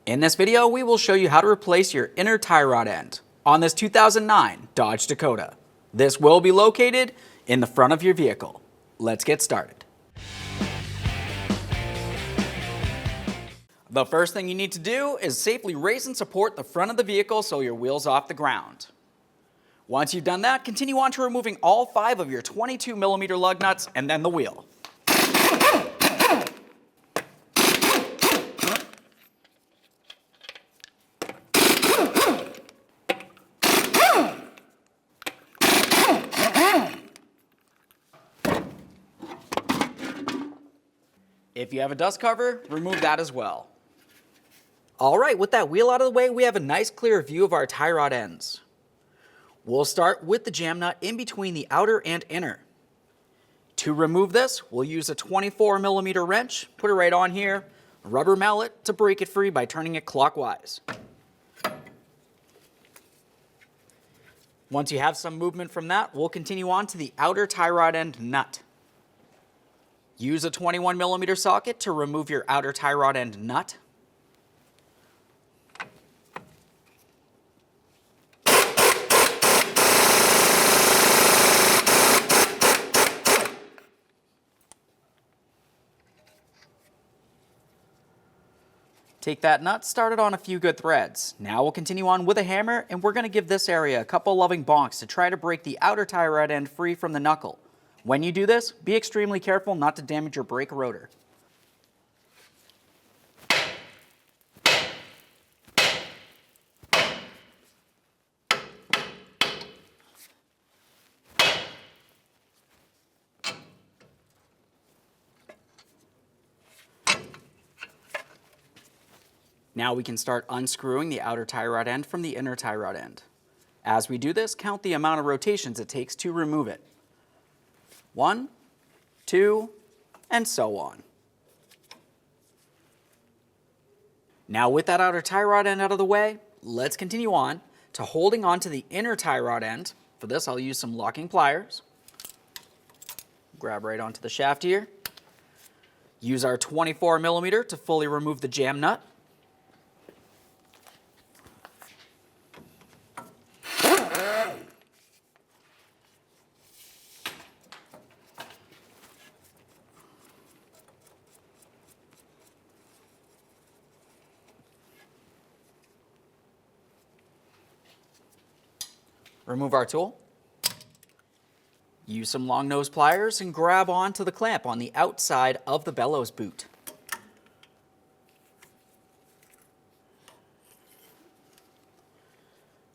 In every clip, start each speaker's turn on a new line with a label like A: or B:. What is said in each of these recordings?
A: In this video, we will show you how to replace your inner tie rod end on this 2009 Dodge Dakota. This will be located in the front of your vehicle. Let's get started. The first thing you need to do is safely raise and support the front of the vehicle so your wheel's off the ground. Once you've done that, continue on to removing all 5 of your 22mm lug nuts and then the wheel. If you have a dust cover, remove that as well. All right, with that wheel out of the way, we have a nice clear view of our tie rod ends. We'll start with the jam nut in between the outer and inner. To remove this, we'll use a 24mm wrench, put it right on here, a rubber mallet to break it free by turning it clockwise. Once you have some movement from that, we'll continue on to the outer tie rod end nut. Use a 21mm socket to remove your outer tie rod end nut. Take that nut, start it on a few good threads. Now we'll continue on with a hammer, and we're going to give this area a couple loving bonks to try to break the outer tie rod end free from the knuckle. When you do this, be extremely careful not to damage your brake rotor. Now we can start unscrewing the outer tie rod end from the inner tie rod end. As we do this, count the amount of rotations it takes to remove it. 1, 2, and so on. Now with that outer tie rod end out of the way, let's continue on to holding on to the inner tie rod end. For this, I'll use some locking pliers. Grab right onto the shaft here. Use our 24mm to fully remove the jam nut. Remove our tool. Use some long nose pliers and grab onto the clamp on the outside of the bellows boot.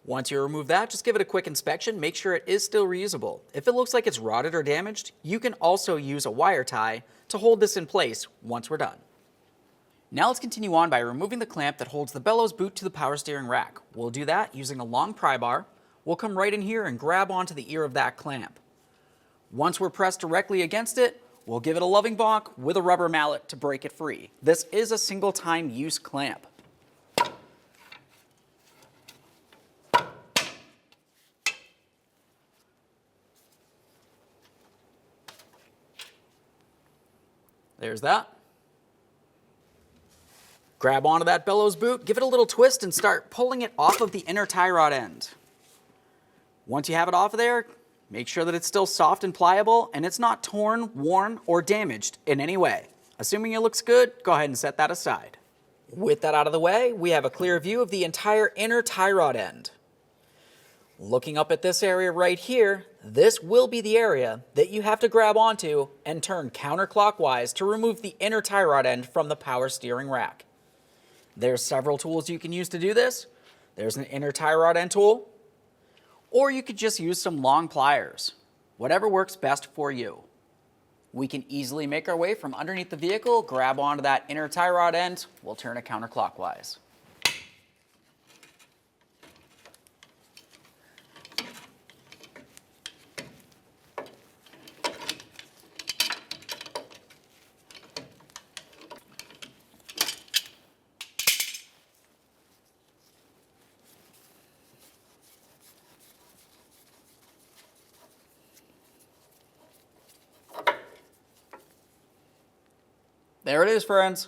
A: Once you remove that, just give it a quick inspection. Make sure it is still reusable. If it looks like it's rotted or damaged, you can also use a wire tie to hold this in place once we're done. Now let's continue on by removing the clamp that holds the bellows boot to the power steering rack. We'll do that using a long pry bar. We'll come right in here and grab onto the ear of that clamp. Once we're pressed directly against it, we'll give it a loving bonk with a rubber mallet to break it free. This is a single-time use clamp. There's that. Grab onto that bellows boot, give it a little twist, and start pulling it off of the inner tie rod end. Once you have it off of there, make sure that it's still soft and pliable and it's not torn, worn, or damaged in any way. Assuming it looks good, go ahead and set that aside. With that out of the way, we have a clear view of the entire inner tie rod end. Looking up at this area right here, this will be the area that you have to grab onto and turn counterclockwise to remove the inner tie rod end from the power steering rack. There's several tools you can use to do this. There's an inner tie rod end tool, or you could just use some long pliers. Whatever works best for you. We can easily make our way from underneath the vehicle, grab onto that inner tie rod end, we'll turn it counterclockwise. There it is, friends.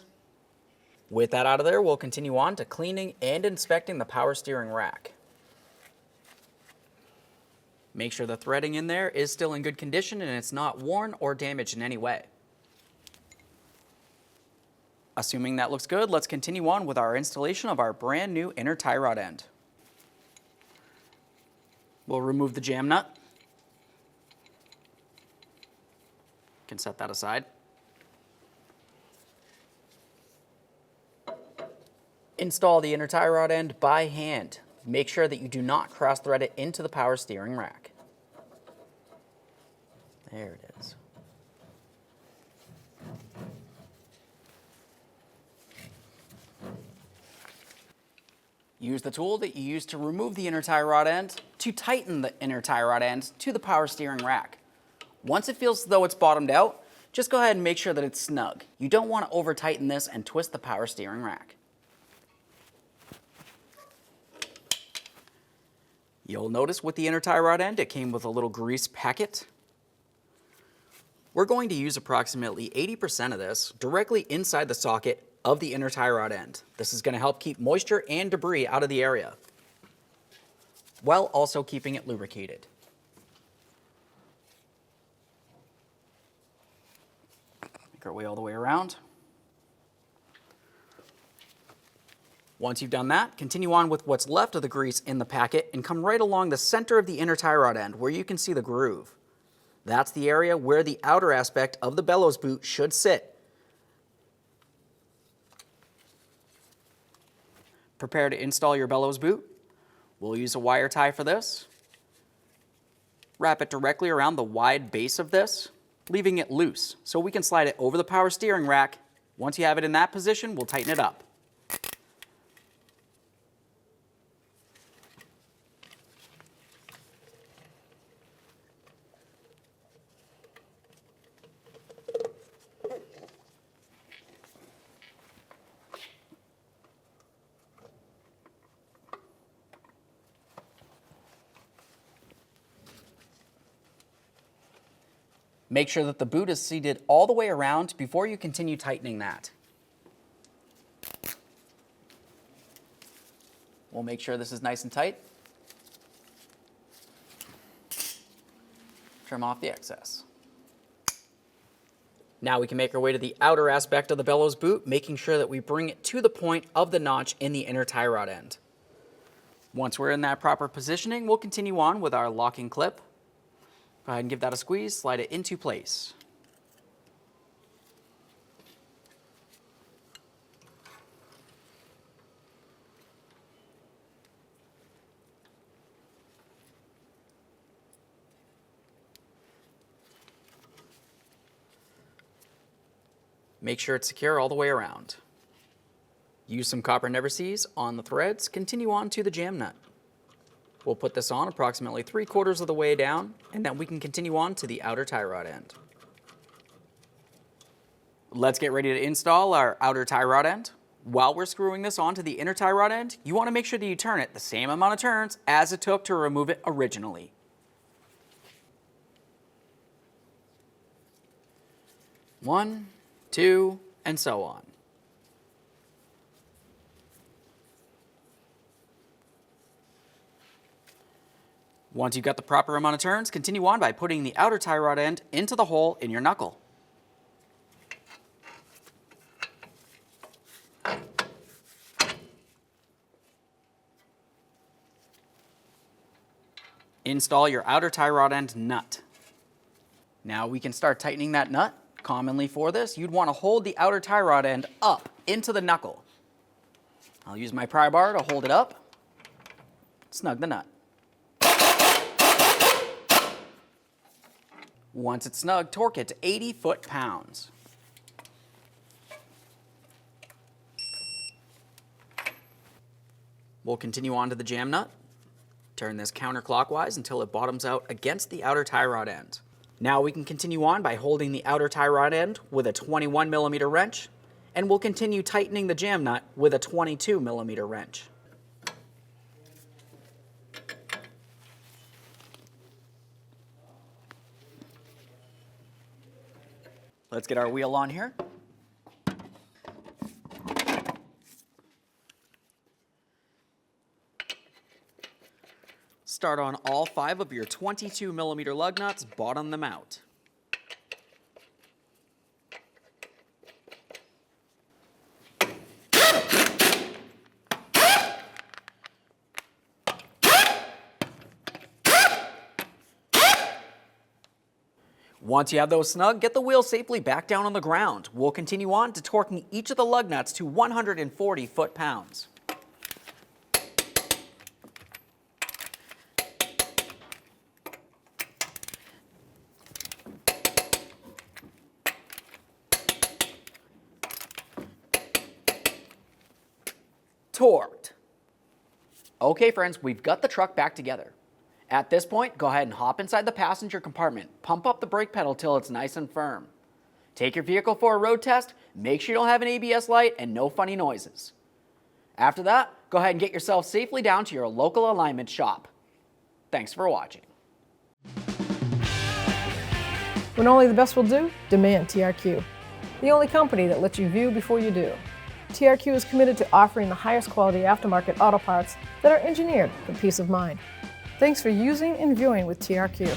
A: With that out of there, we'll continue on to cleaning and inspecting the power steering rack. Make sure the threading in there is still in good condition and it's not worn or damaged in any way. Assuming that looks good, let's continue on with our installation of our brand new inner tie rod end. We'll remove the jam nut. Can set that aside. Install the inner tie rod end by hand. Make sure that you do not cross thread it into the power steering rack. There it is. Use the tool that you used to remove the inner tie rod end to tighten the inner tie rod end to the power steering rack. Once it feels as though it's bottomed out, just go ahead and make sure that it's snug. You don't want to over tighten this and twist the power steering rack. You'll notice with the inner tie rod end, it came with a little grease packet. We're going to use approximately 80% of this directly inside the socket of the inner tie rod end. This is going to help keep moisture and debris out of the area, while also keeping it lubricated. Make our way all the way around. Once you've done that, continue on with what's left of the grease in the packet and come right along the center of the inner tie rod end where you can see the groove. That's the area where the outer aspect of the bellows boot should sit. Prepare to install your bellows boot. We'll use a wire tie for this. Wrap it directly around the wide base of this, leaving it loose so we can slide it over the power steering rack. Once you have it in that position, we'll tighten it up. Make sure that the boot is seated all the way around before you continue tightening that. We'll make sure this is nice and tight. Trim off the excess. Now we can make our way to the outer aspect of the bellows boot, making sure that we bring it to the point of the notch in the inner tie rod end. Once we're in that proper positioning, we'll continue on with our locking clip. Go ahead and give that a squeeze, slide it into place. Make sure it's secure all the way around. Use some copper never sees on the threads, continue on to the jam nut. We'll put this on approximately 3/4 of the way down, and then we can continue on to the outer tie rod end. Let's get ready to install our outer tie rod end. While we're screwing this onto the inner tie rod end, you want to make sure that you turn it the same amount of turns as it took to remove it originally. One, two, and so on. Once you've got the proper amount of turns, continue on by putting the outer tie rod end into the hole in your knuckle. Install your outer tie rod end nut. Now we can start tightening that nut. Commonly for this, you'd want to hold the outer tie rod end up into the knuckle. I'll use my pry bar to hold it up, snug the nut. Once it's snug, torque it to 80 foot-pounds. We'll continue on to the jam nut. Turn this counterclockwise until it bottoms out against the outer tie rod end. Now we can continue on by holding the outer tie rod end with a 21mm wrench, and we'll continue tightening the jam nut with a 22mm wrench. Let's get our wheel on here. Start on all 5 of your 22mm lug nuts, bottom them out. Once you have those snug, get the wheel safely back down on the ground. We'll continue on to torquing each of the lug nuts to 140 foot-pounds. Torqued. Okay friends, we've got the truck back together. At this point, go ahead and hop inside the passenger compartment, pump up the brake pedal till it's nice and firm. Take your vehicle for a road test, make sure you don't have an ABS light and no funny noises. After that, go ahead and get yourself safely down to your local alignment shop. Thanks for watching.
B: When only the best will do, demand TRQ. The only company that lets you view before you do. TRQ is committed to offering the highest quality aftermarket auto parts that are engineered for peace of mind. Thanks for using and viewing with TRQ.